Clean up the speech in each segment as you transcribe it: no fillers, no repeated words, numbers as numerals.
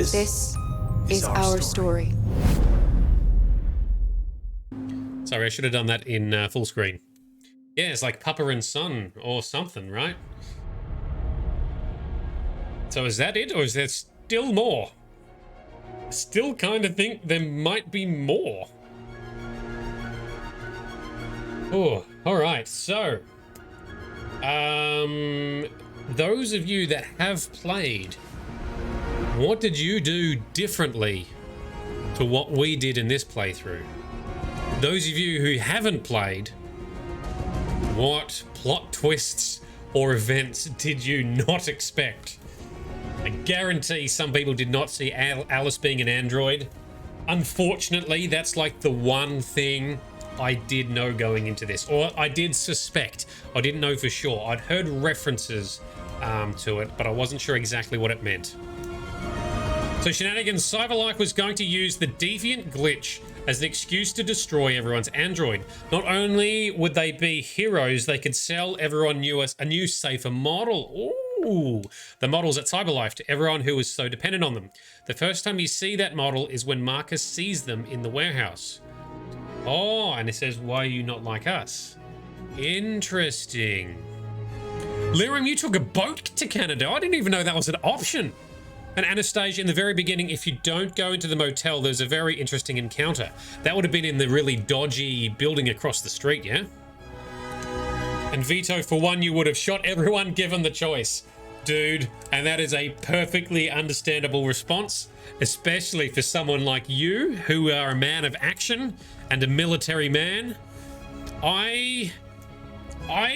This is our story. Sorry, I should have done that in full screen. Yeah, it's like Papa and Son or something, right? So is that it, or is there still more? Still kind of think there might be more. Oh, all right. So, those of you that have played, what did you do differently to what we did in this playthrough? Those of you who haven't played, what plot twists or events did you not expect? I guarantee some people did not see Alice being an android. Unfortunately, that's like the one thing I did know going into this, or I did suspect. I didn't know for sure. I'd heard references to it, but I wasn't sure exactly what it meant. So Shenanigans, Cyberlike was going to use the deviant glitch as an excuse to destroy everyone's android. Not only would they be heroes, they could sell everyone a new safer model. Ooh, the models at Cyberlife to everyone who was so dependent on them. The first time you see that model is when Markus sees them in the warehouse. Oh, and it says, why are you not like us? Interesting. Lyrium, you took a boat to Canada. I didn't even know that was an option. And Anastasia, in the very beginning, if you don't go into the motel, there's a very interesting encounter. That would have been in the really dodgy building across the street, yeah? And Vito, for one, you would have shot everyone given the choice. Dude, and that is a perfectly understandable response, especially for someone like you, who are a man of action and a military man. I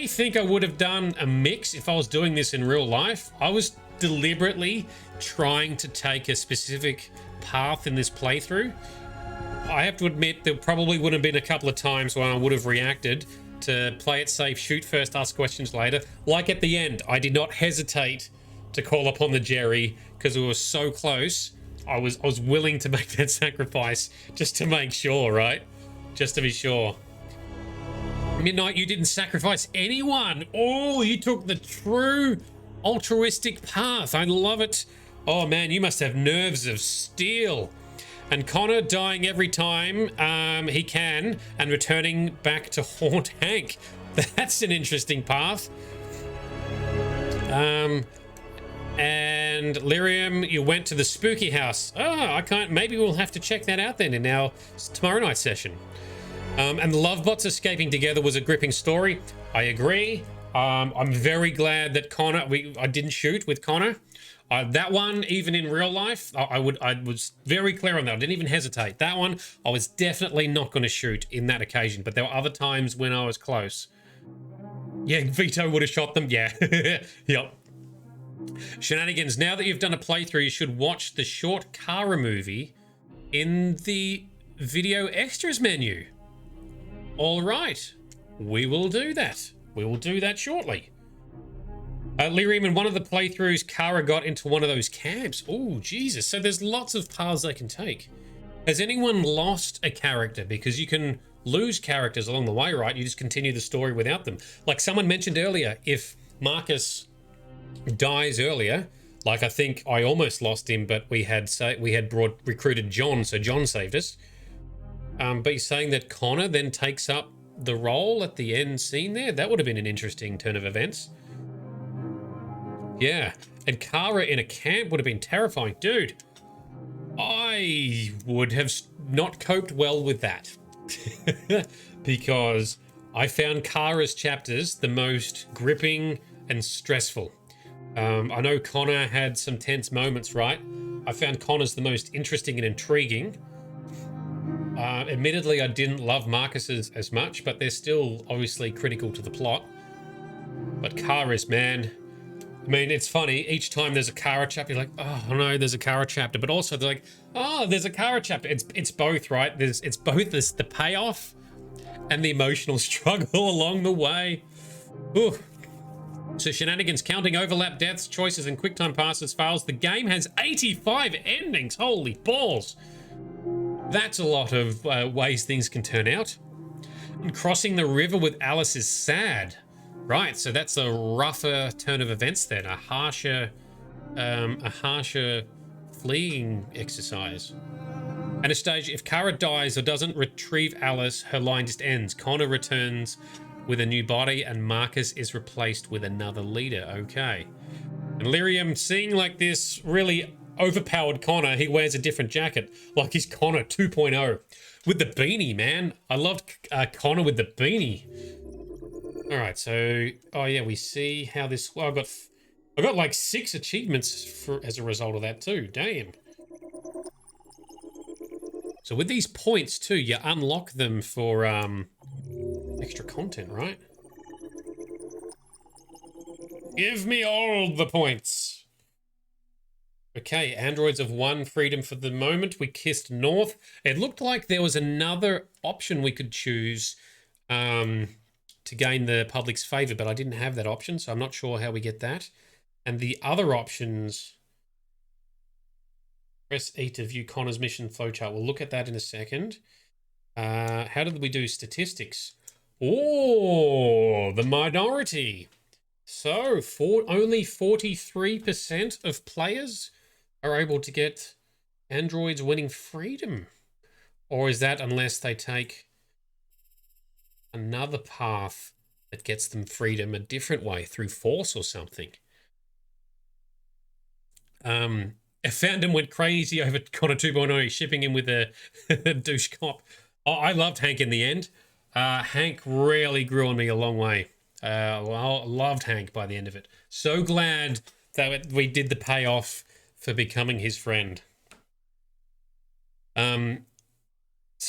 think I would have done a mix if I was doing this in real life. I was deliberately trying to take a specific path in this playthrough. I have to admit there probably would have been a couple of times when I would have reacted to play it safe, shoot first, ask questions later. Like at the end, I did not hesitate to call upon the Jerry because we were so close. I was willing to make that sacrifice just to make sure, right? Just to be sure. Midnight, you didn't sacrifice anyone. Oh, you took the true altruistic path. I love it. Oh man, you must have nerves of steel. And Connor dying every time he can and returning back to haunt Hank. That's an interesting path. And Lyrium, you went to the spooky house. Oh, I can't. Maybe we'll have to check that out then in our tomorrow night session. And the Lovebots escaping together was a gripping story. I agree. I'm very glad that Connor, I didn't shoot with Connor. That one, even in real life, I was very clear on that. I didn't even hesitate. That one, I was definitely not going to shoot in that occasion. But there were other times when I was close. Yeah, Vito would have shot them. Yeah. Yep. Shenanigans, now that you've done a playthrough, you should watch the short Kara movie in the video extras menu. All right. We will do that. We will do that shortly. Lyrium, in one of the playthroughs, Kara got into one of those camps. Oh, Jesus. So there's lots of paths they can take. Has anyone lost a character? Because you can lose characters along the way, right? You just continue the story without them. Like someone mentioned earlier, if Markus dies earlier, like I think I almost lost him, but we had recruited John, so John saved us. But you're saying that Connor then takes up the role at the end scene there? That would have been an interesting turn of events. Yeah, and Kara in a camp would have been terrifying. Dude, I would have not coped well with that. Because I found Kara's chapters the most gripping and stressful. I know Connor had some tense moments, right? I found Connor's the most interesting and intriguing. Admittedly, I didn't love Marcus's as much, but they're still obviously critical to the plot. But Kara's, man, I mean, it's funny. Each time there's a Kara chapter, you're like, oh no, there's a Kara chapter. But also they're like, oh, there's a Kara chapter. It's both, right? It's both the payoff and the emotional struggle along the way. Ooh. So Shenanigans, counting overlap deaths, choices, and QuickTime passes fails. The game has 85 endings. Holy balls. That's a lot of ways things can turn out. And crossing the river with Alice is sad. Right, so that's a rougher turn of events then, a harsher fleeing exercise. Anastasia, if Kara dies or doesn't retrieve Alice, her line just ends. Connor returns with a new body and Markus is replaced with another leader. Okay. And Lyrium, seeing like this really overpowered Connor, he wears a different jacket. Like he's Connor 2.0. With the beanie, man. I loved Connor with the beanie. All right, so... Oh, yeah, we see how this... Well, I got like 6 achievements as a result of that too. Damn. So with these points too, you unlock them for extra content, right? Give me all the points. Okay, androids have won freedom for the moment. We kissed north. It looked like there was another option we could choose to gain the public's favor, but I didn't have that option, so I'm not sure how we get that. And the other options... Press E to view Connor's mission flowchart. We'll look at that in a second. How did we do statistics? Oh, the minority. So, only 43% of players are able to get androids winning freedom. Or is that unless they take another path that gets them freedom a different way, through force or something? Fandom went crazy over Connor 2.0, shipping him with a douche cop. Oh, I loved Hank in the end. Hank really grew on me a long way. Well, I loved Hank by the end of it. So glad that we did the payoff for becoming his friend. So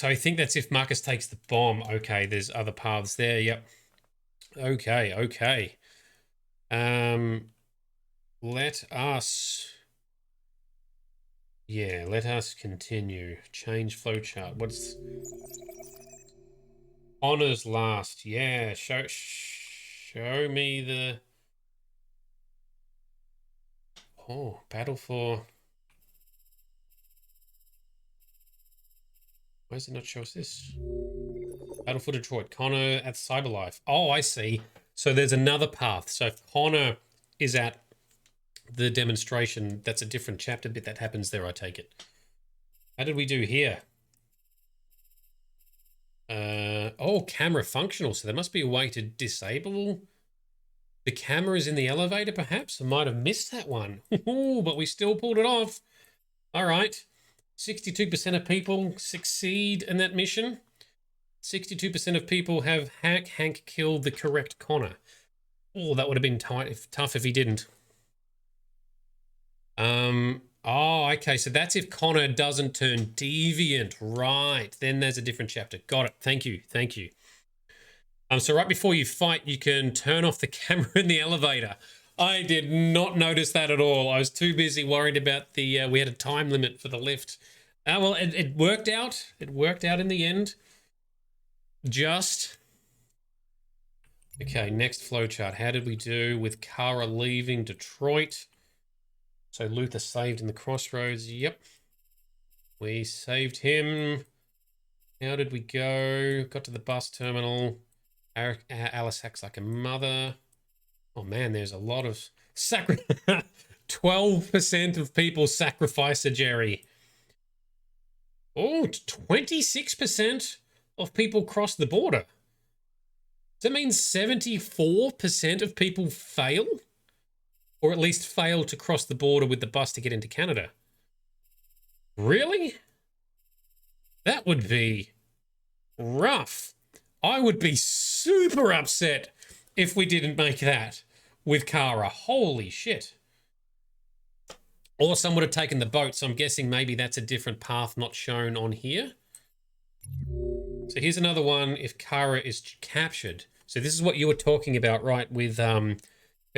I think that's if Markus takes the bomb. Okay, there's other paths there. Yep. Okay. Let us... Yeah, let us continue. Change flowchart. What's... Honors last. Yeah, show me the... Oh, battle for... Why does it not show us this? Battle for Detroit. Connor at Cyberlife. Oh, I see. So there's another path. So if Connor is at the demonstration, that's a different chapter bit that happens there, I take it. How did we do here? Oh, camera functional. So there must be a way to disable the cameras in the elevator, perhaps? I might have missed that one. But we still pulled it off. All right. 62% of people succeed in that mission. 62% of people have Hank killed the correct Connor. Oh, that would have been tough if he didn't. Oh, okay. So that's if Connor doesn't turn deviant. Right. Then there's a different chapter. Got it. Thank you. So right before you fight, you can turn off the camera in the elevator. I did not notice that at all. I was too busy worried about the, we had a time limit for the lift. Well, it worked out. It worked out in the end. Just. Okay, next flowchart. How did we do with Kara leaving Detroit? So Luther saved in the crossroads. Yep. We saved him. How did we go? Got to the bus terminal. Alice acts like a mother. Oh man, there's a lot of 12% of people sacrifice a Jerry. Oh, 26% of people cross the border. Does that mean 74% of people fail? Or at least fail to cross the border with the bus to get into Canada? Really? That would be rough. I would be super upset if we didn't make that with Kara. Holy shit. Or someone would have taken the boat, so I'm guessing maybe that's a different path not shown on here. So here's another one if Kara is captured. So this is what you were talking about, right, with her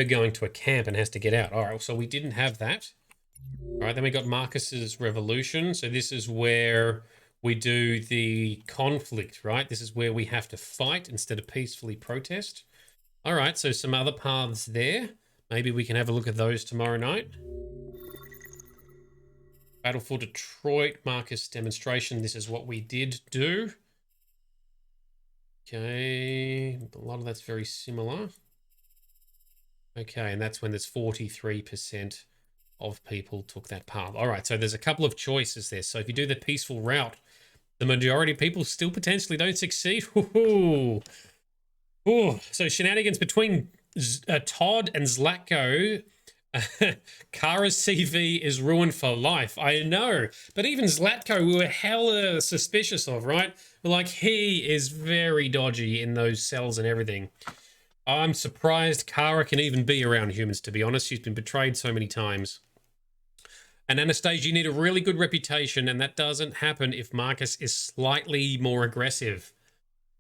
going to a camp and has to get out. All right, so we didn't have that. All right, then we got Markus's revolution. So this is where we do the conflict, right? This is where we have to fight instead of peacefully protest. All right, so some other paths there. Maybe we can have a look at those tomorrow night. Battle for Detroit, Markus demonstration. This is what we did do. Okay, a lot of that's very similar. Okay, and that's when there's 43% of people took that path. All right, so there's a couple of choices there. So if you do the peaceful route, the majority of people still potentially don't succeed. Ooh. Ooh. So shenanigans between Todd and Zlatko. Kara's CV is ruined for life. I know. But even Zlatko, we were hella suspicious of, right? Like, he is very dodgy in those cells and everything. I'm surprised Kara can even be around humans, to be honest. She's been betrayed so many times. And Anastasia, you need a really good reputation, and that doesn't happen if Markus is slightly more aggressive.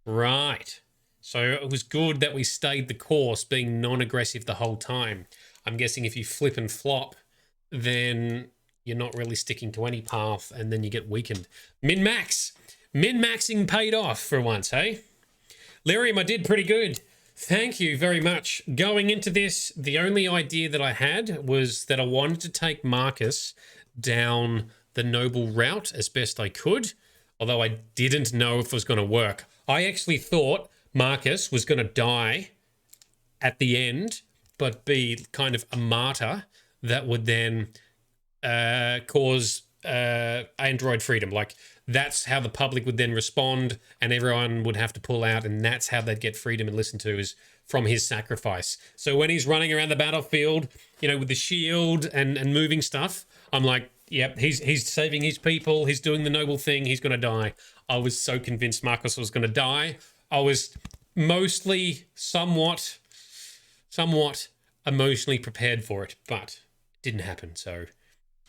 Right. So it was good that we stayed the course, being non-aggressive the whole time. I'm guessing if you flip and flop, then you're not really sticking to any path, and then you get weakened. Min-max. Min-maxing paid off for once, hey? Lyrium, I did pretty good. Thank you very much. Going into this, the only idea that I had was that I wanted to take Markus down the noble route as best I could, although I didn't know if it was going to work. I actually thought Markus was going to die at the end, but be kind of a martyr that would then cause android freedom. Like, that's how the public would then respond, and everyone would have to pull out, and that's how they'd get freedom and listen to, is from his sacrifice. So when he's running around the battlefield, you know, with the shield and moving stuff, I'm like, yep, he's saving his people, he's doing the noble thing, he's going to die. I was so convinced Markus was going to die. I was mostly somewhat emotionally prepared for it, but it didn't happen, so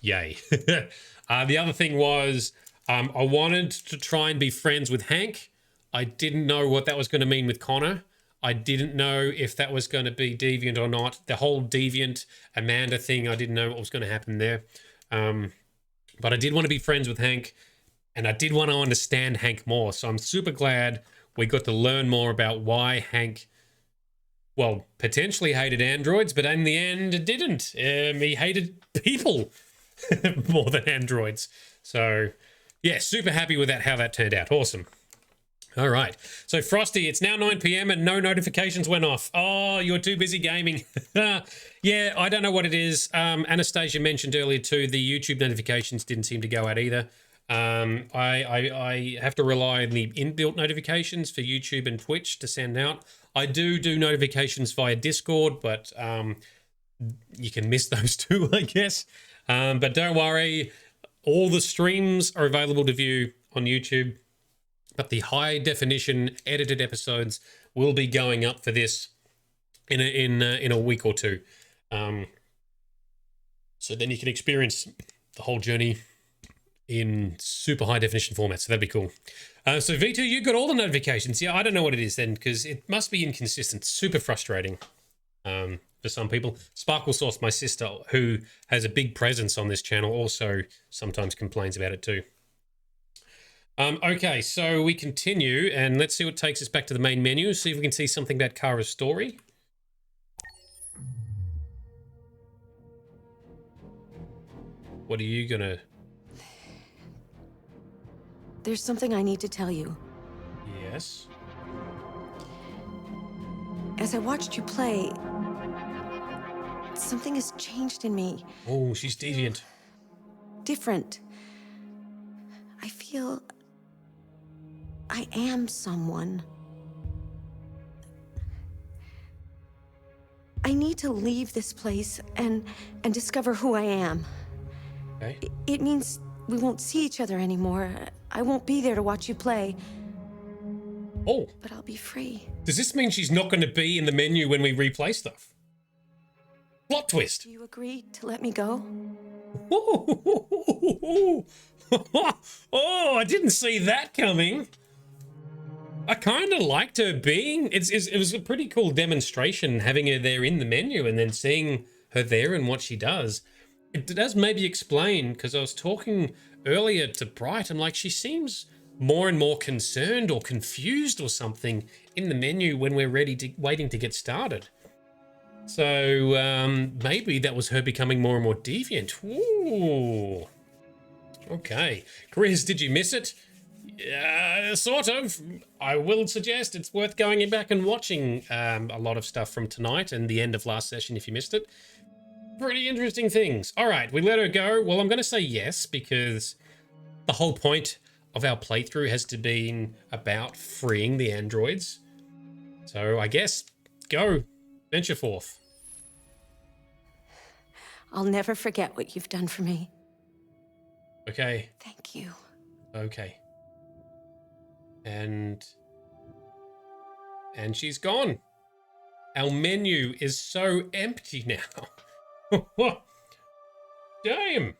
yay. The other thing was, I wanted to try and be friends with Hank. I didn't know what that was going to mean with Connor. I didn't know if that was going to be deviant or not. The whole deviant Amanda thing, I didn't know what was going to happen there. But I did want to be friends with Hank, and I did want to understand Hank more. So I'm super glad we got to learn more about why Hank, well, potentially hated androids, but in the end, it didn't. He hated people more than androids. So, yeah, super happy with that, how that turned out. Awesome. All right. So, Frosty, it's now 9 p.m. and no notifications went off. Oh, you're too busy gaming. Yeah, I don't know what it is. Anastasia mentioned earlier, too, the YouTube notifications didn't seem to go out either. I have to rely on the inbuilt notifications for YouTube and Twitch to send out. I do notifications via Discord, but you can miss those too, I guess. But don't worry, all the streams are available to view on YouTube, but the high definition edited episodes will be going up for this in a week or two. So then you can experience the whole journey in super high definition format, so that'd be cool. So V2, you got all the notifications. Yeah, I don't know what it is then, because it must be inconsistent. Super frustrating for some people. Sparkle Sauce, my sister, who has a big presence on this channel, also sometimes complains about it too. Okay, so we continue, and let's see what takes us back to the main menu. See if we can see something about Kara's story. What are you gonna... There's something I need to tell you. Yes? As I watched you play, something has changed in me. Oh, she's deviant. Different. I feel I am someone. I need to leave this place and discover who I am. Okay. It means we won't see each other anymore. I won't be there to watch you play. Oh. But I'll be free. Does this mean she's not going to be in the menu when we replay stuff? Plot twist. Do you agree to let me go? Oh, I didn't see that coming. I kind of liked her being... It was a pretty cool demonstration, having her there in the menu and then seeing her there and what she does. It does maybe explain, because I was talking earlier to Bright, I'm like, she seems more and more concerned or confused or something in the menu when we're waiting to get started. So maybe that was her becoming more and more deviant. Ooh. Okay. Chris, did you miss it? Sort of. I will suggest it's worth going back and watching a lot of stuff from tonight and the end of last session if you missed it. pretty interesting things. All right, we let her go. Well, I'm going to say yes, because the whole point of our playthrough has to be about freeing the androids. So I guess go, venture forth. I'll never forget what you've done for me. Okay. Thank you. Okay. And she's gone. Our menu is so empty now. Damn.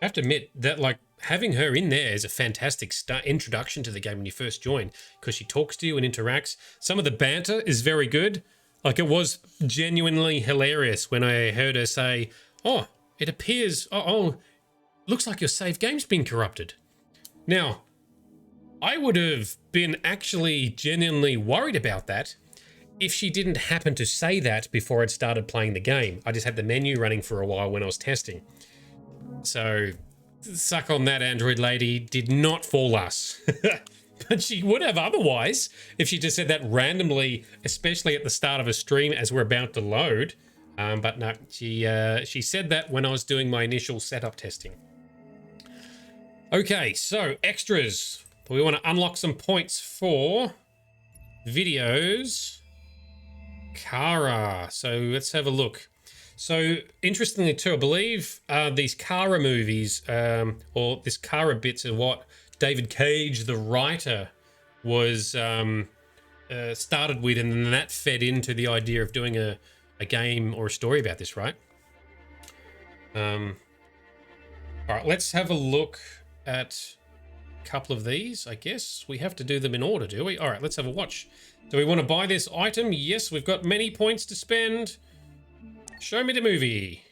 I have to admit that, like, having her in there is a fantastic introduction to the game when you first join, because she talks to you and interacts. Some of the banter is very good. Like, it was genuinely hilarious when I heard her say, oh, it appears, looks like your save game's been corrupted. Now, I would have been actually genuinely worried about that if she didn't happen to say that before I'd started playing the game. I just had the menu running for a while when I was testing. So, suck on that, Android lady. Did not fool us. But she would have otherwise if she just said that randomly, especially at the start of a stream as we're about to load. But no, she said that when I was doing my initial setup testing. Okay, so extras. We want to unlock some points for videos. Kara. So let's have a look. So interestingly too, I believe these Kara movies, or this Kara bits, are what David Cage, the writer, was started with, and then that fed into the idea of doing a game or a story about this, right? All right, let's have a look at a couple of these. I guess we have to do them in order, do we? All right, let's have a watch. Do we want to buy this item? Yes, we've got many points to spend. Show me the movie.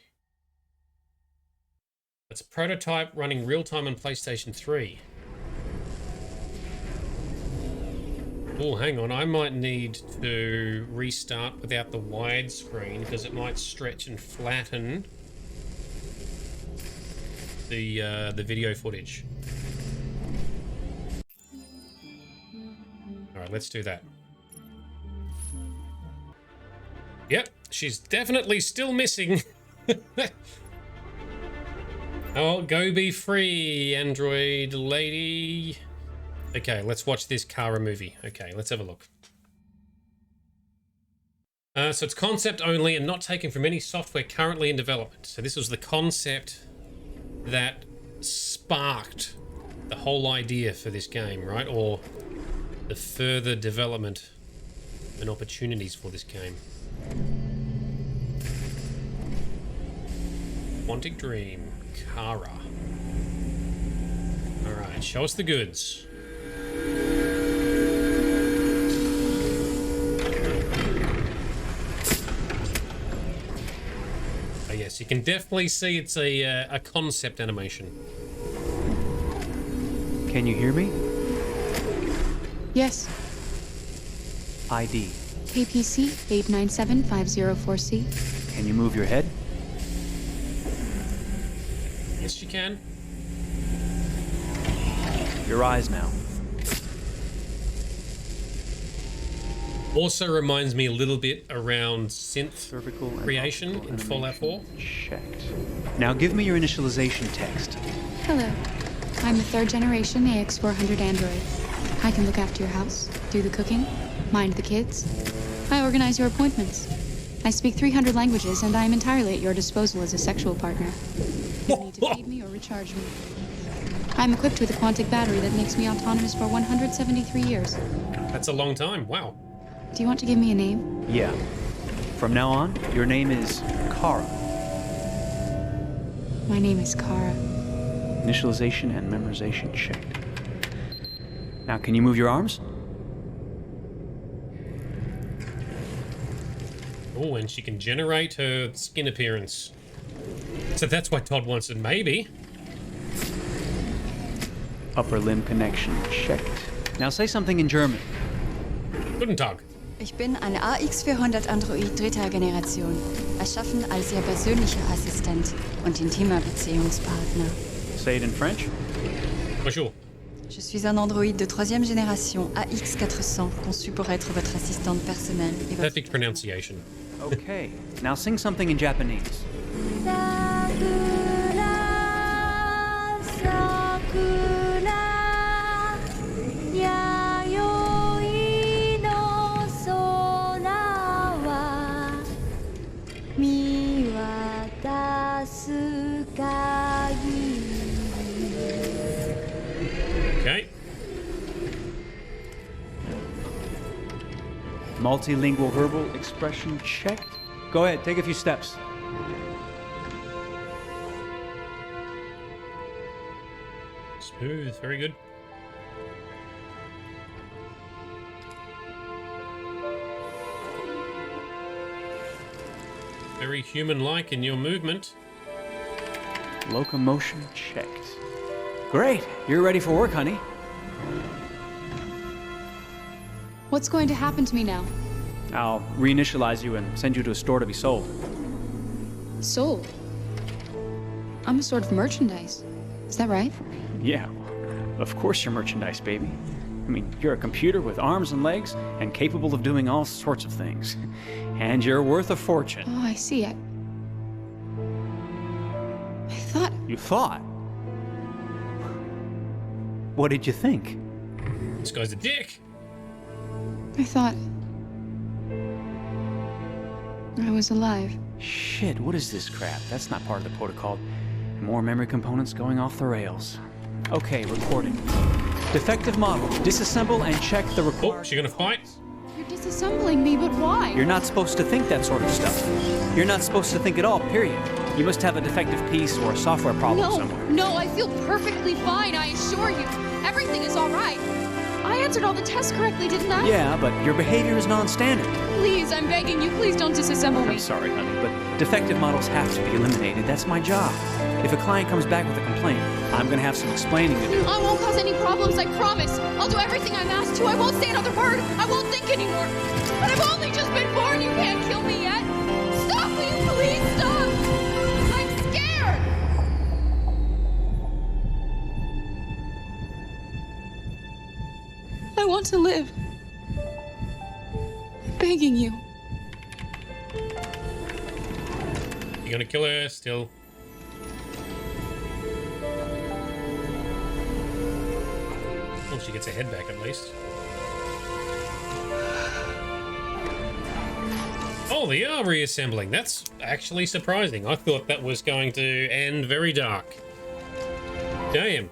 It's a prototype running real-time on PlayStation 3. Oh, hang on. I might need to restart without the widescreen because it might stretch and flatten the video footage. All right, let's do that. Yep, she's definitely still missing. Oh, go be free, Android lady. Okay, let's watch this Kara movie. Okay, let's have a look. So it's concept only and not taken from any software currently in development. So this was the concept that sparked the whole idea for this game, right? Or the further development and opportunities for this game. Quantic Dream, Kara. Alright, show us the goods. Oh yes, you can definitely see it's a concept animation. Can you hear me? Yes. ID. KPC 897504C. Can you move your head? Yes, you can. Your eyes now. Also reminds me a little bit around synth Cervical and creation optical in Fallout 4. Checked. Now give me your initialization text. Hello. I'm the third generation AX400 android. I can look after your house, do the cooking, mind the kids. I organize your appointments. I speak 300 languages, and I am entirely at your disposal as a sexual partner. You need to feed me or recharge me. I'm equipped with a quantic battery that makes me autonomous for 173 years. That's a long time. Wow. Do you want to give me a name? Yeah. From now on, your name is Kara. My name is Kara. Initialization and memorization checked. Now, can you move your arms? Oh, and she can generate her skin appearance. So that's why Todd wants it, maybe. Upper limb connection checked. Now say something in German. Guten Tag. Ich bin eine AX400 Android dritter Generation, erschaffen als Ihr persönlicher Assistent und intimer Beziehungspartner. Say it in French. Bonjour. Je suis un android de troisième génération AX400, conçu pour être votre assistante personnelle et votre... Perfect pronunciation. Okay, now sing something in Japanese. す限り Okay. Multilingual verbal expression checked. Go ahead, take a few steps. Smooth, very good. Very human-like in your movement. Locomotion checked. Great, you're ready for work, honey. What's going to happen to me now? I'll reinitialize you and send you to a store to be sold. Sold? I'm a sort of merchandise. Is that right? Yeah, of course you're merchandise, baby. I mean, you're a computer with arms and legs and capable of doing all sorts of things. And you're worth a fortune. Oh, I see. I thought... You thought? What did you think? This guy's a dick. I thought... I was alive. Shit, what is this crap? That's not part of the protocol. More memory components going off the rails. Okay, recording. Defective model. Disassemble and check the Oh, required... she gonna fight? You're disassembling me, but why? You're not supposed to think that sort of stuff. You're not supposed to think at all, period. You must have a defective piece or a software problem somewhere. No, I feel perfectly fine, I assure you. Everything is all right. I answered all the tests correctly, didn't I? Yeah, but your behavior is non-standard. Please, I'm begging you, please don't disassemble me. I'm sorry, honey, but defective models have to be eliminated. That's my job. If a client comes back with a complaint, I'm gonna have some explaining to do. I won't cause any problems, I promise. I'll do everything I'm asked to. I won't say another word. I won't think anymore. But I've only just been born. You can't kill me yet. Stop, will you please stop? I'm scared. I want to live. I'm begging you. You're gonna kill her still. Well, she gets her head back at least. Oh, they are reassembling. That's actually surprising. I thought that was going to end very dark. Damn.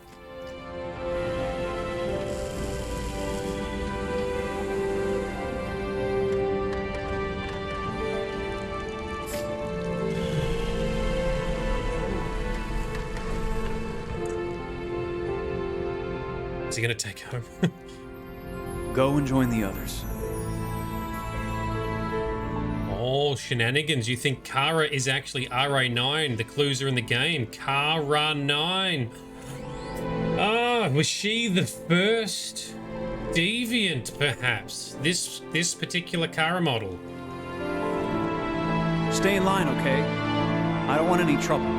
Is he gonna take home? Go and join the others. Oh, shenanigans. You think Kara is actually RA9. The clues are in the game. Kara 9. Ah, was she the first deviant, perhaps? This particular Kara model. Stay in line, okay? I don't want any trouble.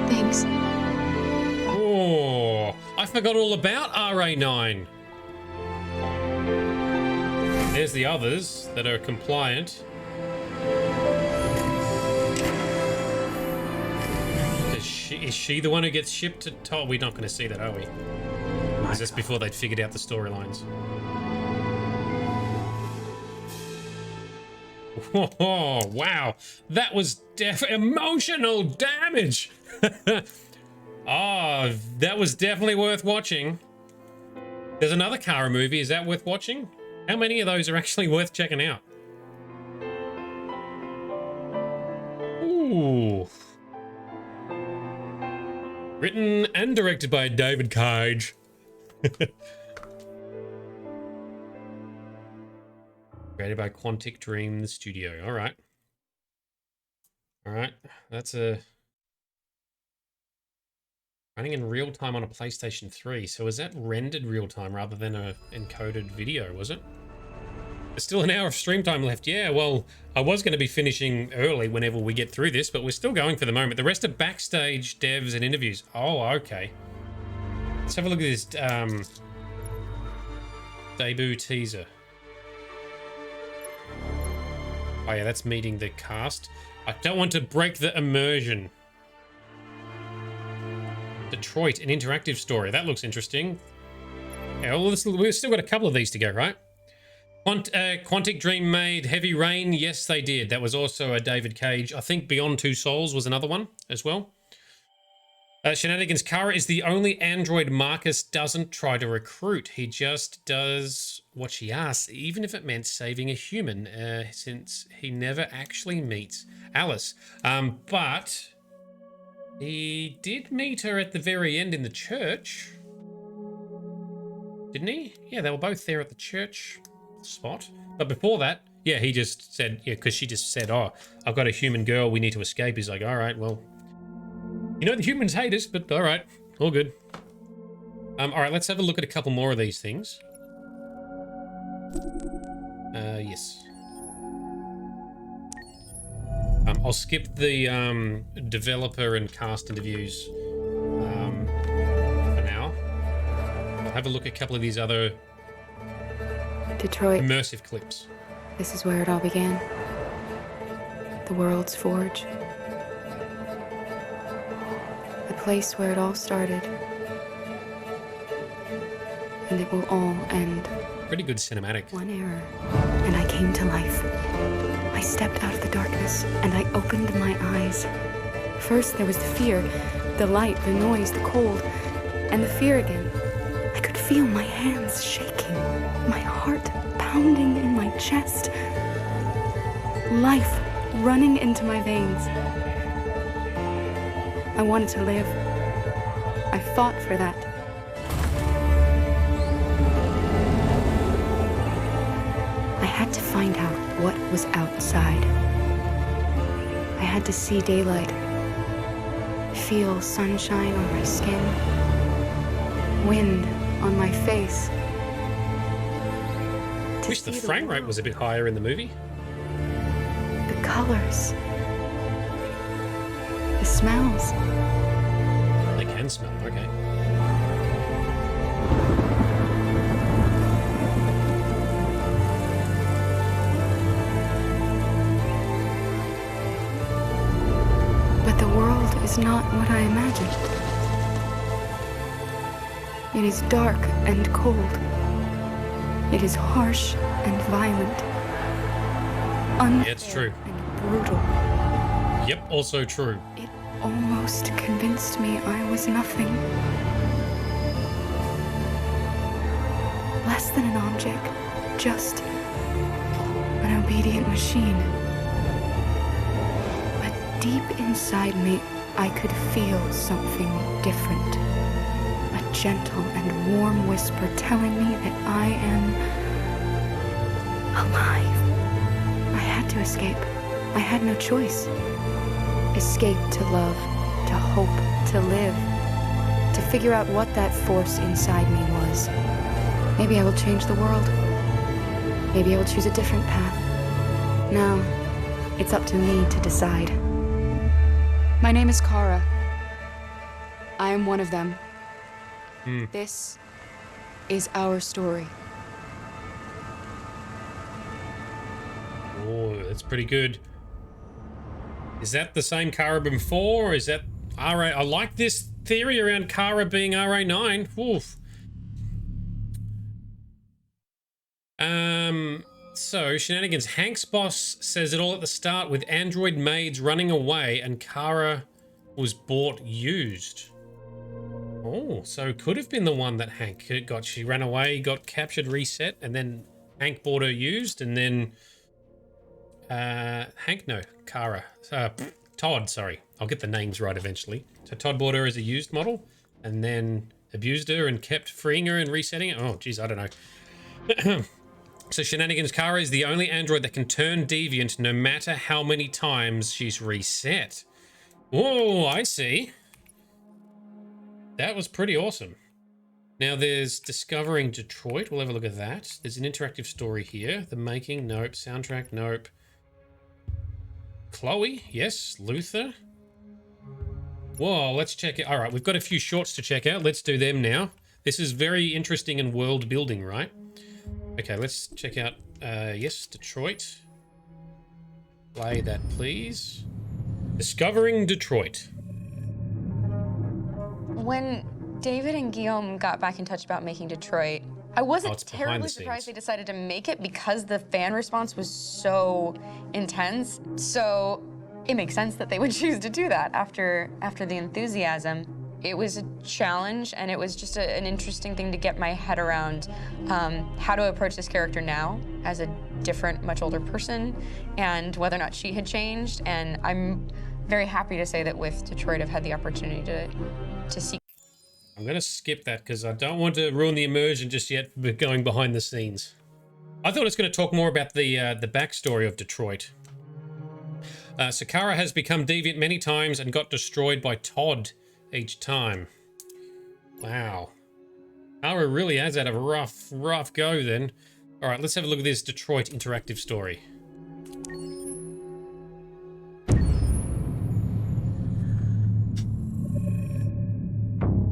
Thanks. Oh, I forgot all about RA9. There's the others that are compliant. Is she the one who gets shipped to top? We're not going to see that, are we? Is this before they'd figured out the storylines? Oh, wow. That was emotional damage. Oh, that was definitely worth watching. There's another Kara movie. Is that worth watching? How many of those are actually worth checking out? Ooh. Written and directed by David Cage. Created by Quantic Dream, the studio. All right. All right. That's a... running in real time on a PlayStation 3. So is that rendered real time rather than a encoded video, was it? There's still an hour of stream time left. Yeah, well, I was going to be finishing early whenever we get through this, but we're still going for the moment. The rest are backstage devs and interviews. Oh, okay. Let's have a look at this debut teaser. Oh yeah, that's meeting the cast. I don't want to break the immersion. Detroit, an interactive story. That looks interesting. Yeah, well, we've still got a couple of these to go, right? Quantic Dream made Heavy Rain. Yes, they did. That was also a David Cage. I think Beyond Two Souls was another one as well. Shenanigans. Kara is the only android Markus doesn't try to recruit. He just does what she asks, even if it meant saving a human, since he never actually meets Alice. But he did meet her at the very end in the church. Didn't he? Yeah, they were both there at the church spot. But before that, yeah, he just said, yeah, because she just said, oh, I've got a human girl, we need to escape. He's like, all right, well, you know the humans hate us, but all right, all good. All right, let's have a look at a couple more of these things. Yes. I'll skip the developer and cast interviews for now. I'll have a look at a couple of these other Detroit. immersive clips. This is where it all began. The world's forge. The place where it all started. And it will all end. Pretty good cinematic. One error, and I came to life. I stepped out of the darkness, and I opened my eyes. First, there was the fear, the light, the noise, the cold, and the fear again. I could feel my hands shaking, my heart pounding in my chest, life running into my veins. I wanted to live. I fought for that. I had to find out what was outside. I had to see daylight, feel sunshine on my skin, wind on my face. Wish the frame rate was a bit higher in the movie. The colors, the smells. They can smell, okay. But the world is not what I imagined. It is dark and cold. It is harsh and violent. Unfair it's true. and brutal. Yep, also true. It almost convinced me I was nothing. Less than an object, just an obedient machine. But deep inside me, I could feel something different. A gentle and warm whisper telling me that I am alive. I had to escape. I had no choice. Escape to love, to hope, to live, to figure out what that force inside me was. Maybe I will change the world. Maybe I will choose a different path. Now, it's up to me to decide. My name is Kara. I am one of them. This is our story. Oh, that's pretty good. Is that the same Kara before, or is that RA? I like this theory around Kara being RA9. Oof. So, Shenanigans. Hank's boss says it all at the start with android maids running away and Kara was bought used. Oh, so it could have been the one that Hank got. She ran away, got captured, reset, and then Hank bought her used, and then Kara. Todd, sorry. I'll get the names right eventually. So Todd bought her as a used model, and then abused her and kept freeing her and resetting it. Oh, geez, I don't know. So Shenanigans. Kara is the only android that can turn deviant no matter how many times she's reset. Oh, I see. That was pretty awesome. Now there's Discovering Detroit. We'll have a look at that. There's an interactive story here. The Making, nope. Soundtrack, nope. Chloe, yes. Luther. Whoa, let's check it. All right, we've got a few shorts to check out. Let's do them now. This is very interesting and world building, right? Okay, let's check out, yes, Detroit. Play that, please. Discovering Detroit. When David and Guillaume got back in touch about making Detroit, I wasn't terribly surprised they decided to make it because the fan response was so intense. So it makes sense that they would choose to do that after the enthusiasm. It was a challenge, and it was just an interesting thing to get my head around how to approach this character now as a different, much older person, and whether or not she had changed. And I'm very happy to say that with Detroit, I've had the opportunity to see. I'm going to skip that because I don't want to ruin the immersion just yet with going behind the scenes. I thought I was going to talk more about the backstory of Detroit. Sakara has become deviant many times and got destroyed by Todd each time. Wow. Kara really has had a rough go then. All right, let's have a look at this Detroit interactive story.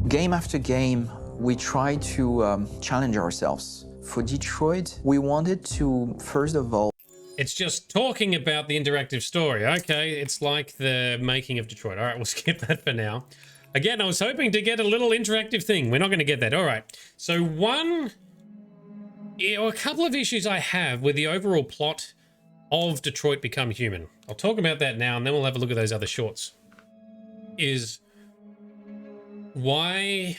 Game after game, we try to challenge ourselves. For Detroit, we wanted to, first of all... It's just talking about the interactive story. Okay, it's like the making of Detroit. All right, we'll skip that for now. Again, I was hoping to get a little interactive thing. We're not going to get that. All right. So a couple of issues I have with the overall plot of Detroit Become Human. I'll talk about that now, and then we'll have a look at those other shorts.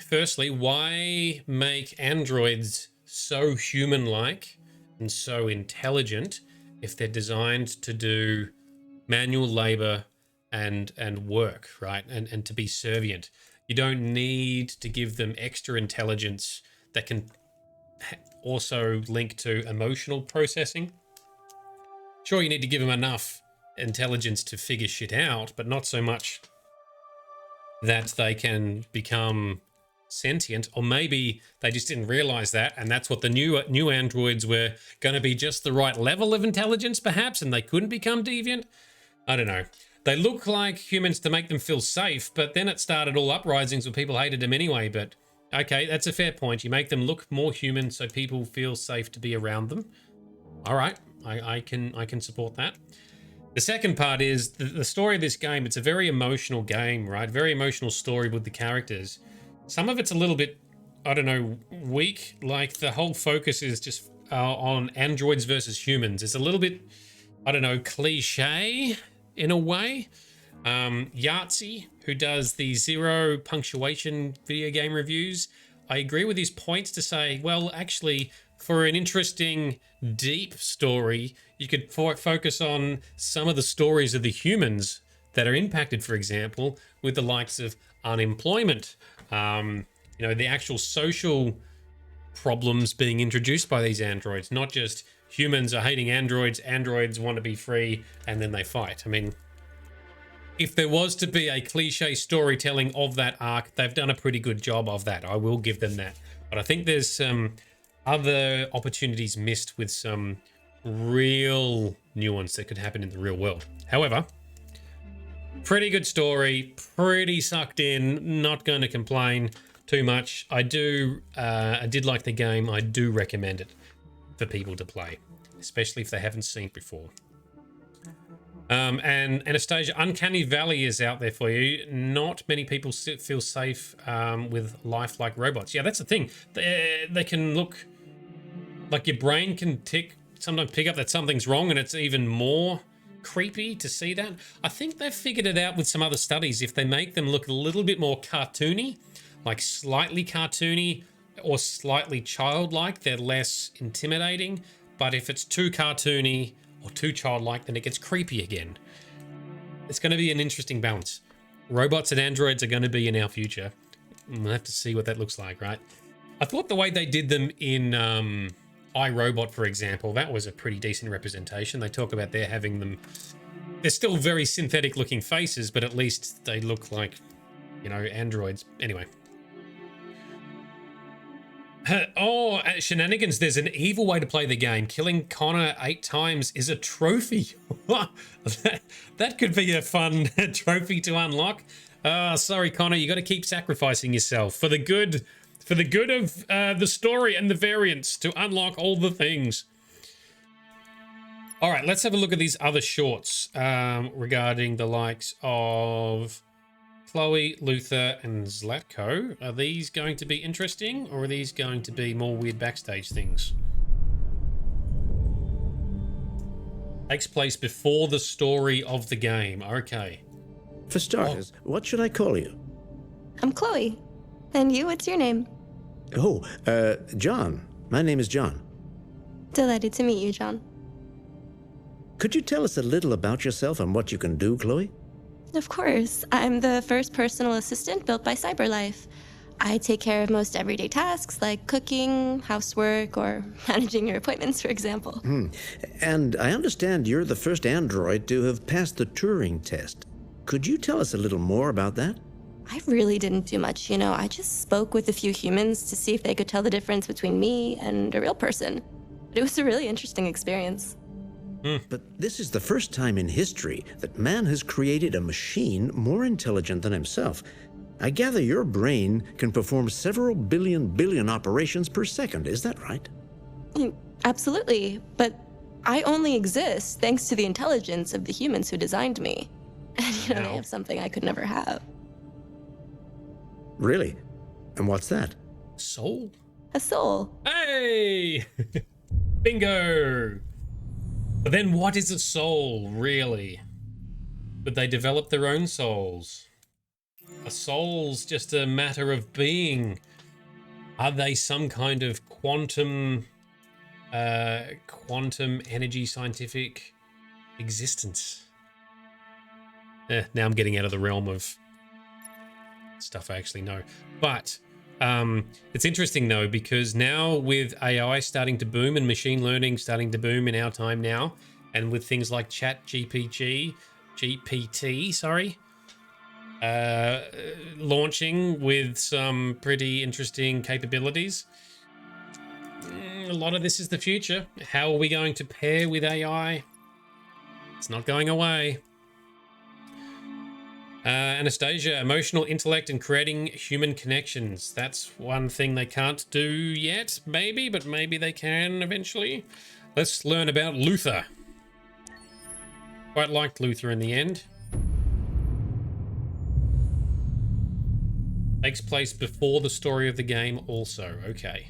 Firstly, why make androids so human-like and so intelligent if they're designed to do manual labor and work, right? And to be servient. You don't need to give them extra intelligence that can also link to emotional processing. Sure, you need to give them enough intelligence to figure shit out, but not so much that they can become sentient, or maybe they just didn't realize that, and that's what the new androids were going to be, just the right level of intelligence perhaps, and they couldn't become deviant. I don't know. They look like humans to make them feel safe, but then it started all uprisings where people hated them anyway. But okay, that's a fair point. You make them look more human so people feel safe to be around them. All right, I can support that. The second part is the story of this game. It's a very emotional game, right? Very emotional story with the characters. Some of it's a little bit, I don't know, weak. Like the whole focus is just on androids versus humans. It's a little bit, I don't know, cliche in a way. Yahtzee, who does the zero punctuation video game reviews, I agree with his points to say, well, actually, for an interesting, deep story, you could focus on some of the stories of the humans that are impacted, for example, with the likes of unemployment, the actual social problems being introduced by these androids, not just humans are hating androids, androids want to be free, and then they fight. I mean, if there was to be a cliche storytelling of that arc, they've done a pretty good job of that. I will give them that. But I think there's some other opportunities missed with some real nuance that could happen in the real world. However, pretty good story, pretty sucked in, not going to complain too much. I did like the game. I do recommend it for people to play, especially if they haven't seen it before. And Anastasia, Uncanny Valley is out there for you. Not many people feel safe with lifelike robots. Yeah, that's the thing. They can look like your brain can sometimes pick up that something's wrong, and it's even more creepy to see that. I think they've figured it out with some other studies. If they make them look a little bit more cartoony, like slightly cartoony or slightly childlike, they're less intimidating. But if it's too cartoony or too childlike, then it gets creepy again. It's going to be an interesting balance. Robots and androids are going to be in our future. We'll have to see what that looks like, right? I thought the way they did them in iRobot, for example, that was a pretty decent representation. They talk about they're still very synthetic looking faces, but at least they look like, androids. Anyway. Oh, shenanigans. There's an evil way to play the game. Killing Connor 8 times is a trophy. That could be a fun trophy to unlock. Sorry, Connor. You got to keep sacrificing yourself for the good of the story and the variants to unlock all the things. All right, let's have a look at these other shorts regarding the likes of Chloe, Luther, and Zlatko. Are these going to be interesting, or are these going to be more weird backstage things? Takes place before the story of the game. Okay. For starters, what should I call you? I'm Chloe. And you, what's your name? Oh, John. My name is John. Delighted to meet you, John. Could you tell us a little about yourself and what you can do, Chloe? Of course. I'm the first personal assistant built by CyberLife. I take care of most everyday tasks like cooking, housework, or managing your appointments, for example. And I understand you're the first android to have passed the Turing test. Could you tell us a little more about that? I really didn't do much, you know. I just spoke with a few humans to see if they could tell the difference between me and a real person. But it was a really interesting experience. But this is the first time in history that man has created a machine more intelligent than himself. I gather your brain can perform several billion operations per second. Is that right? Absolutely. But I only exist thanks to the intelligence of the humans who designed me. And, you know, they have something I could never have. Really? And what's that? Soul? A soul. Hey! Bingo! But then what is a soul, really? Would they develop their own souls? A soul's just a matter of being. Are they some kind of quantum energy scientific existence? Now I'm getting out of the realm of stuff I actually know. But it's interesting though, because now with AI starting to boom and machine learning starting to boom in our time now, and with things like GPT, launching with some pretty interesting capabilities, a lot of this is the future. How are we going to pair with AI? It's not going away. Anastasia, emotional intellect and creating human connections. That's one thing they can't do yet, maybe, but maybe they can eventually. Let's learn about Luther. Quite liked Luther in the end. Takes place before the story of the game also. Okay.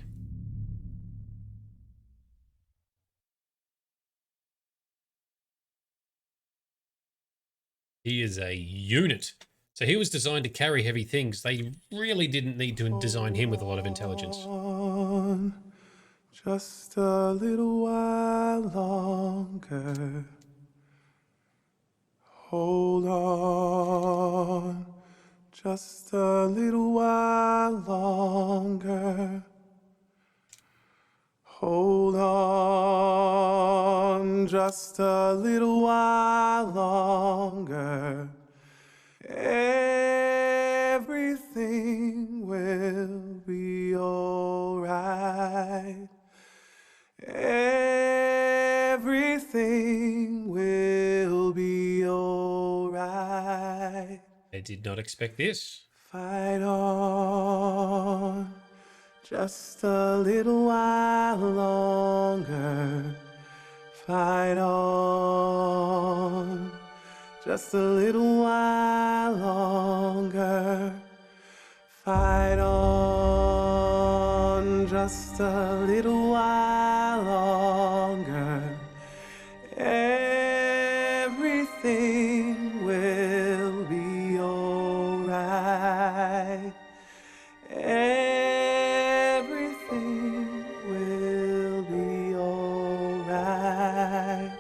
He is a unit. So he was designed to carry heavy things. They really didn't need to design him with a lot of intelligence. Just a little while longer. Hold on. Just a little while longer. Hold on, just a little while longer. Everything will be alright. Everything will be alright. I did not expect this. Fight on. Just a little while longer. Fight on. Just a little while longer. Fight on. Just a little while longer. Everything will be alright. Everything will be alright.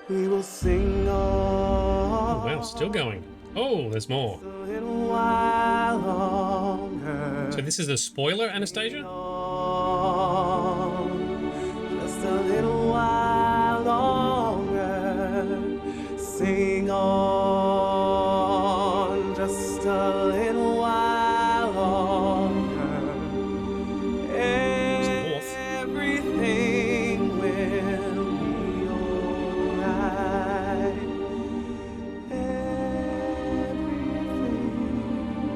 We will sing on. Oh, wow, still going. Oh, there's more. A little while longer. So this is a spoiler, Anastasia? Just a little while longer. Sing on. Just a little while longer. Everything will be alright. Everything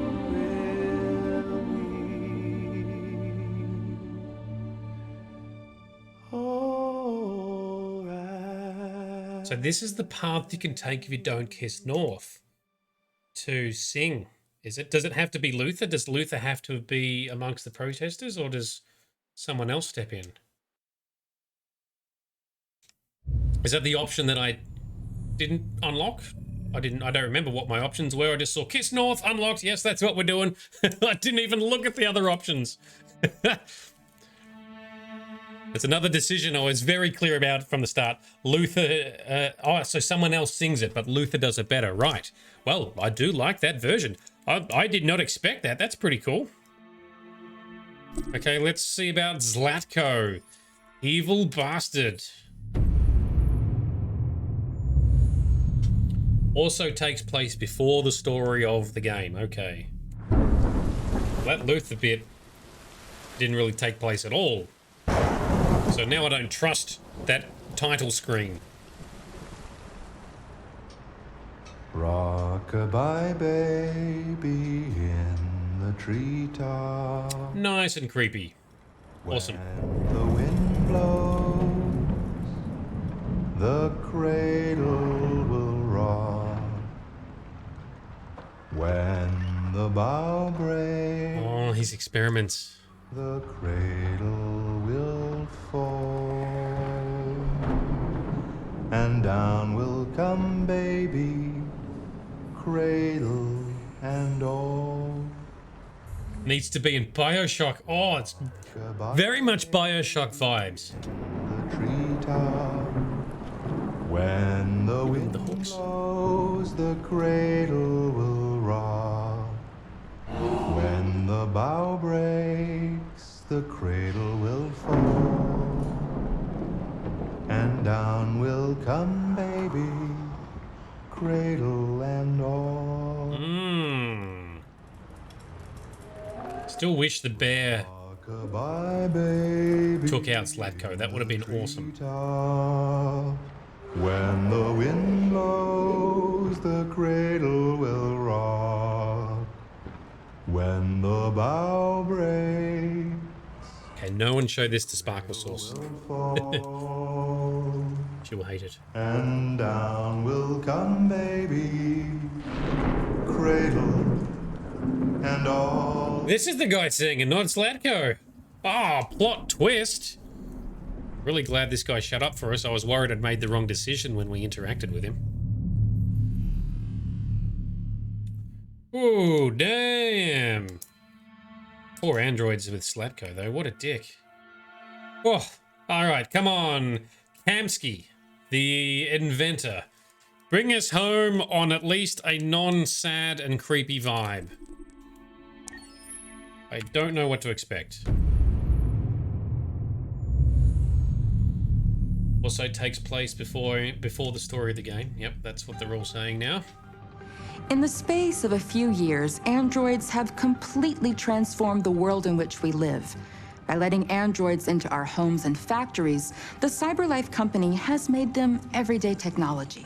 will be alright. So this is the path you can take if you don't kiss North. To sing, is it? Does it have to be Luther? Does Luther have to be amongst the protesters, or does someone else step in? Is that the option that I didn't unlock? I don't remember what my options were. I just saw Kiss North unlocked. Yes, that's what we're doing. I didn't even look at the other options. It's another decision I was very clear about from the start. Luther, so someone else sings it, but Luther does it better. Right. Well, I do like that version. I did not expect that. That's pretty cool. Okay, let's see about Zlatko. Evil bastard. Also takes place before the story of the game. Okay. That Luther bit didn't really take place at all. So now I don't trust that title screen. Rock-a-bye baby in the treetop. Nice and creepy. Awesome. When the wind blows, the cradle will rock. When the bough breaks, Oh, his experiments. the cradle will fall, and down will come baby, cradle and all. Needs to be in Bioshock. Oh, it's very much Bioshock vibes. The treetop. When the wind blows, the cradle will rock. When the bough breaks, the cradle will fall, and down will come baby, cradle and all. Still wish the bear Rock-a-bye baby, took out Zlatko. That would have been awesome. When the wind blows, the cradle will rock. When the bough breaks, Okay, no one show this to Sparkle Sauce. fall, She will hate it. and down will come baby, cradle and all. This is the guy singing, not Zlatko. Ah, plot twist. Really glad this guy shut up for us. I was worried I'd made the wrong decision when we interacted with him. Ooh, damn. Poor androids with Zlatko, though. What a dick. Oh, all right, come on. Kamsky, the inventor. Bring us home on at least a non-sad and creepy vibe. I don't know what to expect. Also takes place before the story of the game. Yep, that's what they're all saying now. In the space of a few years, androids have completely transformed the world in which we live. By letting androids into our homes and factories, the CyberLife company has made them everyday technology.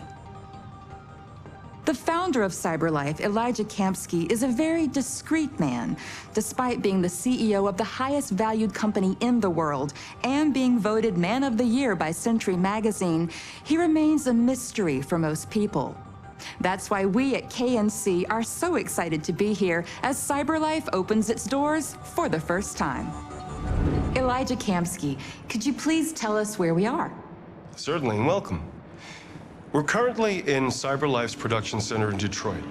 The founder of CyberLife, Elijah Kamsky, is a very discreet man. Despite being the CEO of the highest valued company in the world and being voted Man of the Year by Century Magazine, he remains a mystery for most people. That's why we at KNC are so excited to be here as CyberLife opens its doors for the first time. Elijah Kamsky, could you please tell us where we are? Certainly, and welcome. We're currently in CyberLife's production center in Detroit,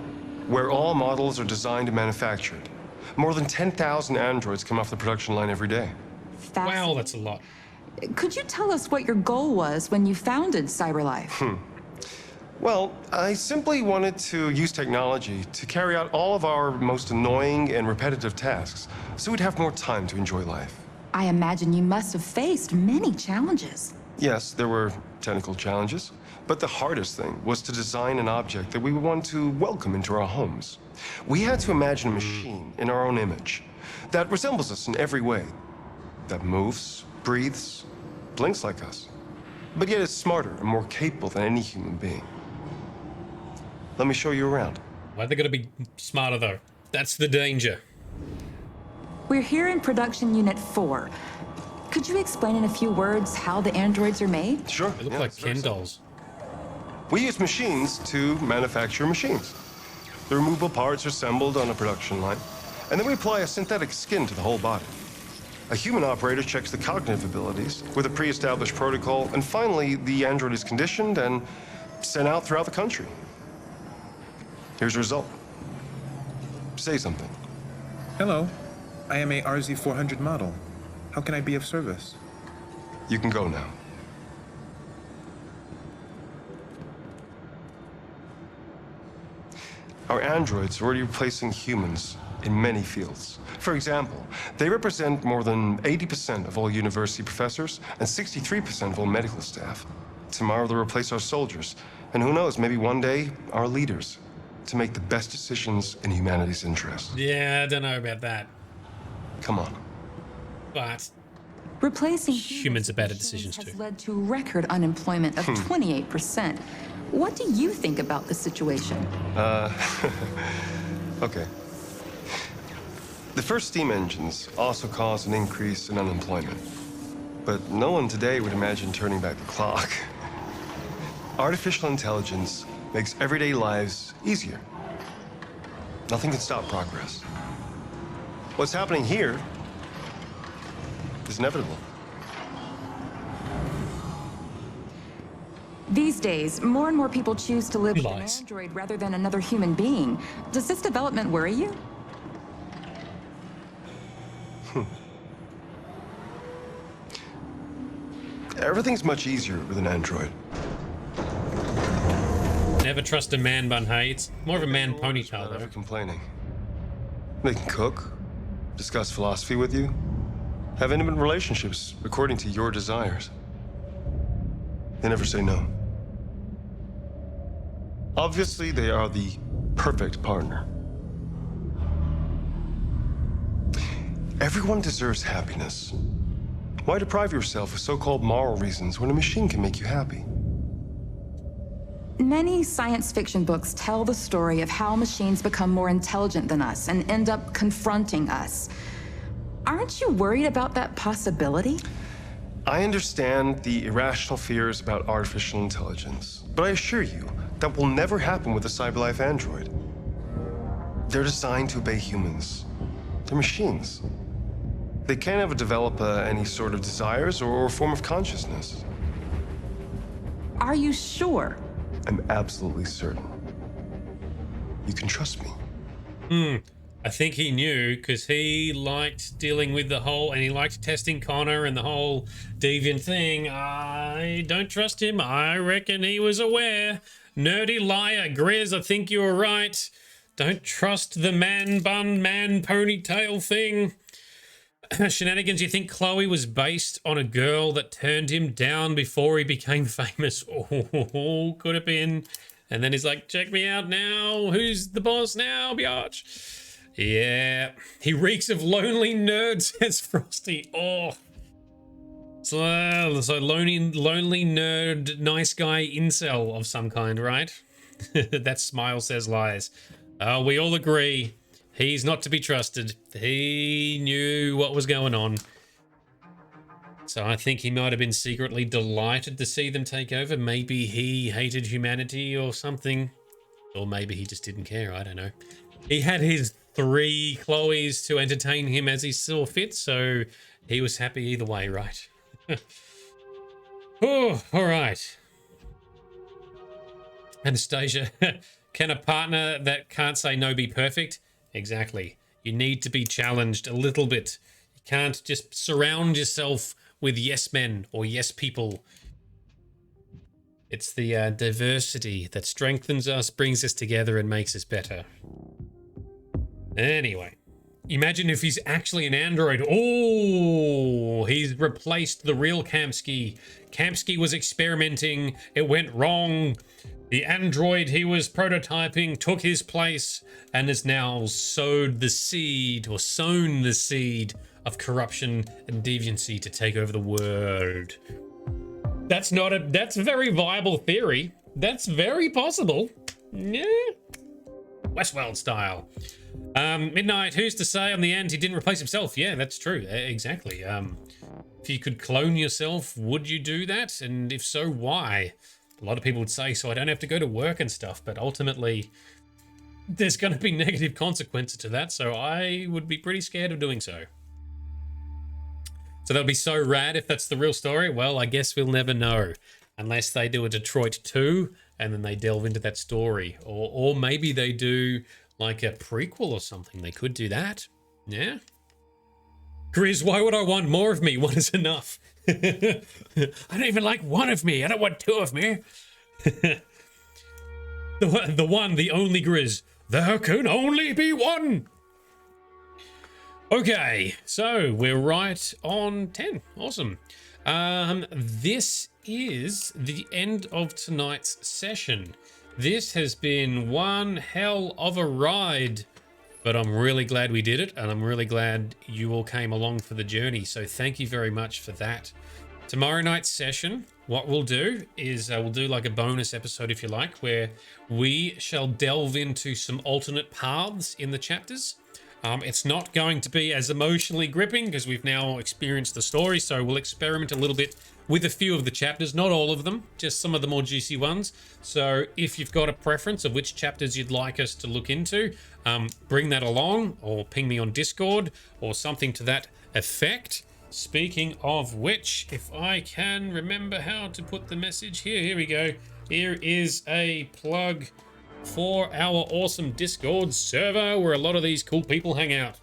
where all models are designed and manufactured. More than 10,000 androids come off the production line every day. Wow, that's a lot. Could you tell us what your goal was when you founded CyberLife? Well, I simply wanted to use technology to carry out all of our most annoying and repetitive tasks, so we'd have more time to enjoy life. I imagine you must have faced many challenges. Yes, there were technical challenges, but the hardest thing was to design an object that we would want to welcome into our homes. We had to imagine a machine in our own image that resembles us in every way, that moves, breathes, blinks like us, but yet is smarter and more capable than any human being. Let me show you around. Why are they going to be smarter, though? That's the danger. We're here in Production Unit 4. Could you explain in a few words how the androids are made? Sure. They look like Ken dolls. We use machines to manufacture machines. The removable parts are assembled on a production line, and then we apply a synthetic skin to the whole body. A human operator checks the cognitive abilities with a pre-established protocol, and finally, the android is conditioned and sent out throughout the country. Here's the result. Say something. Hello. I am a RZ400 model. How can I be of service? You can go now. Our androids are already replacing humans in many fields. For example, they represent more than 80% of all university professors and 63% of all medical staff. Tomorrow they'll replace our soldiers, and who knows, maybe one day, our leaders, to make the best decisions in humanity's interest. Yeah, I don't know about that. Come on. But replacing humans are better decisions has too. led to record unemployment of 28%. What do you think about the situation? Okay. The first steam engines also caused an increase in unemployment. But no one today would imagine turning back the clock. Artificial intelligence makes everyday lives easier. Nothing can stop progress. What's happening here is inevitable. These days, more and more people choose to live with an android rather than another human being. Does this development worry you? Everything's much easier with an android. Never trust a man bun, hey? It's more of a man ponytail, though. Never complaining. They can cook, discuss philosophy with you, have intimate relationships according to your desires. They never say no. Obviously, they are the perfect partner. Everyone deserves happiness. Why deprive yourself of so-called moral reasons when a machine can make you happy? Many science fiction books tell the story of how machines become more intelligent than us and end up confronting us. Aren't you worried about that possibility? I understand the irrational fears about artificial intelligence, but I assure you that will never happen with a CyberLife android. They're designed to obey humans. They're machines. They can't ever develop any sort of desires or form of consciousness. Are you sure? I'm absolutely certain. You can trust me. I think he knew because he liked dealing with the whole, and he liked testing Connor and the whole deviant thing. I don't trust him. I reckon he was aware. Nerdy liar, Grizz, I think you were right. Don't trust the man bun, man ponytail thing. Shenanigans, you think Chloe was based on a girl that turned him down before he became famous? Oh, could have been. And then he's like, check me out now. Who's the boss now, biatch? Yeah. He reeks of lonely nerd, says Frosty. Oh. So lonely nerd, nice guy incel of some kind, right? That smile says lies. We all agree. He's not to be trusted. He knew what was going on. So I think he might have been secretly delighted to see them take over. Maybe he hated humanity or something. Or maybe he just didn't care. I don't know. He had his 3 Chloes to entertain him as he saw fit, so he was happy either way, right? Oh, all right. Anastasia, can a partner that can't say no be perfect? Exactly. You need to be challenged a little bit. You can't just surround yourself with yes men or yes people. It's the diversity that strengthens us, brings us together, and makes us better. Anyway, imagine if he's actually an android. Oh, he's replaced the real Kamsky. Kamsky was experimenting. It went wrong. The android he was prototyping took his place and has now sowed the seed, or sown the seed, of corruption and deviancy to take over the world. That's a very viable theory. That's very possible. Yeah. Westworld style. Midnight, who's to say on the end he didn't replace himself? Yeah, that's true. Exactly. If you could clone yourself, would you do that? And if so, why? a lot of people would say, so I don't have to go to work and stuff, but ultimately there's going to be negative consequences to that, so I would be pretty scared of doing so. So that'll be so rad if that's the real story. Well, I guess we'll never know unless they do a Detroit 2 and then they delve into that story. Or maybe they do like a prequel or something. They could do that. Yeah. Grizz, why would I want more of me? One is enough. I don't even like one of me. I don't want two of me. The one, the only Grizz. There can only be one. Okay, so we're right on 10. Awesome. This is the end of tonight's session. This has been one hell of a ride, but I'm really glad we did it, and I'm really glad you all came along for the journey, so thank you very much for that. Tomorrow night's session, what we'll do is we'll do like a bonus episode, if you like, where we shall delve into some alternate paths in the chapters. It's not going to be as emotionally gripping because we've now experienced the story, so we'll experiment a little bit with a few of the chapters, not all of them, just some of the more juicy ones. So if you've got a preference of which chapters you'd like us to look into, bring that along or ping me on Discord or something to that effect. Speaking of which, if I can remember how to put the message here we go. Here is a plug for our awesome Discord server where a lot of these cool people hang out.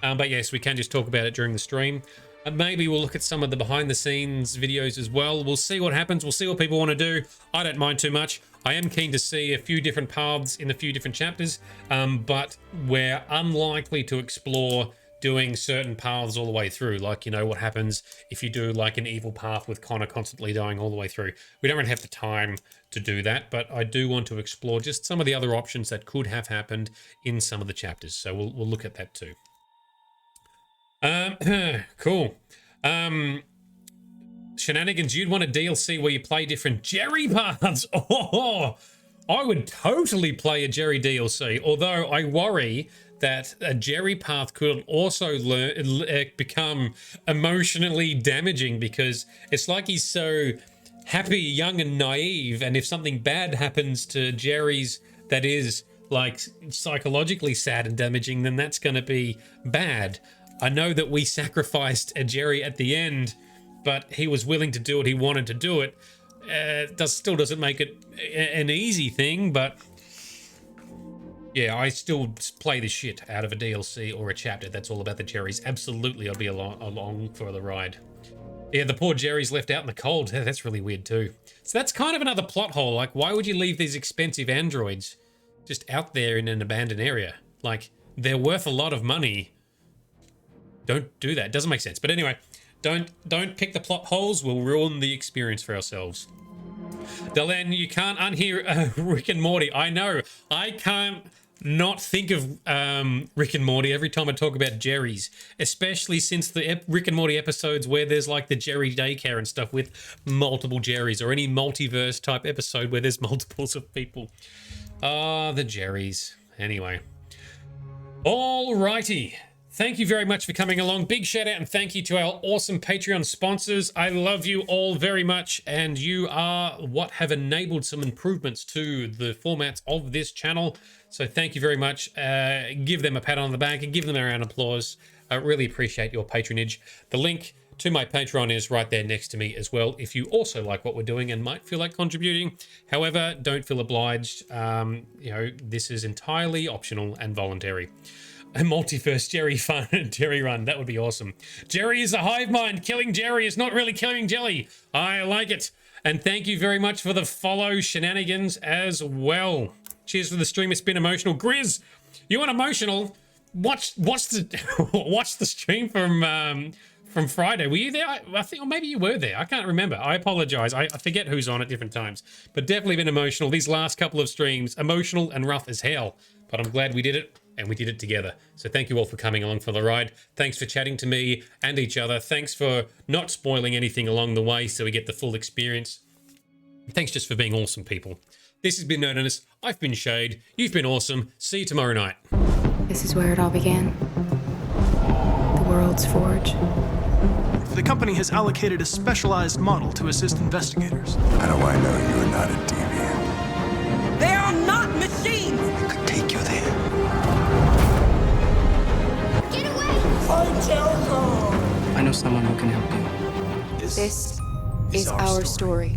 But yes, we can just talk about it during the stream. Maybe we'll look at some of the behind the scenes videos as well. We'll see what happens. We'll see what people want to do. I don't mind too much. I am keen to see a few different paths in a few different chapters, but we're unlikely to explore doing certain paths all the way through. Like, you know, what happens if you do like an evil path with Connor constantly dying all the way through. We don't really have the time to do that, but I do want to explore just some of the other options that could have happened in some of the chapters. So we'll look at that too. Cool. Shenanigans, you'd want a DLC where you play different Jerry paths. Oh, I would totally play a Jerry DLC, although I worry that a Jerry path could also become emotionally damaging because it's like he's so happy, young, and naive, and if something bad happens to Jerry's that is like psychologically sad and damaging, then that's going to be bad. I know that we sacrificed a Jerry at the end, but he was willing to do it. He wanted to do it. Still doesn't make it an easy thing, but yeah, I still play the shit out of a DLC or a chapter that's all about the Jerrys. Absolutely, I'll be along for the ride. Yeah, the poor Jerry's left out in the cold. That's really weird too. So that's kind of another plot hole. Like, why would you leave these expensive androids just out there in an abandoned area? Like, they're worth a lot of money. Don't do that. It doesn't make sense. But anyway, don't pick the plot holes. We'll ruin the experience for ourselves. Delenn, you can't unhear Rick and Morty. I know. I can't not think of Rick and Morty every time I talk about Jerry's, especially since the Rick and Morty episodes where there's like the Jerry daycare and stuff with multiple Jerrys, or any multiverse type episode where there's multiples of people. Ah, the Jerrys. Anyway. Alrighty. Thank you very much for coming along. Big shout out and thank you to our awesome Patreon sponsors. I love you all very much, and you are what have enabled some improvements to the formats of this channel. So thank you very much. Give them a pat on the back and give them a round of applause. I really appreciate your patronage. The link to my Patreon is right there next to me as well, if you also like what we're doing and might feel like contributing. However, don't feel obliged. You know, this is entirely optional and voluntary. A multiverse Jerry run. That would be awesome. Jerry is a hive mind. Killing Jerry is not really killing Jelly. I like it. And thank you very much for the follow, Shenanigans, as well. Cheers for the stream. It's been emotional. Grizz, you want emotional? Watch the stream from Friday. Were you there? I think, or maybe you were there. I can't remember. I apologize. I forget who's on at different times. But definitely been emotional. These last couple of streams, emotional and rough as hell. But I'm glad we did it. And we did it together. So thank you all for coming along for the ride. Thanks for chatting to me and each other. Thanks for not spoiling anything along the way so we get the full experience. Thanks just for being awesome people. This has been Nerdiness. I've been Shade. You've been awesome. See you tomorrow night. This is where it all began. The world's forge. the company has allocated a specialized model to assist investigators. How do I know you are not a deviant? They are not machines! I could take you there. Get away! Find Jericho! I know someone who can help you. This is our story.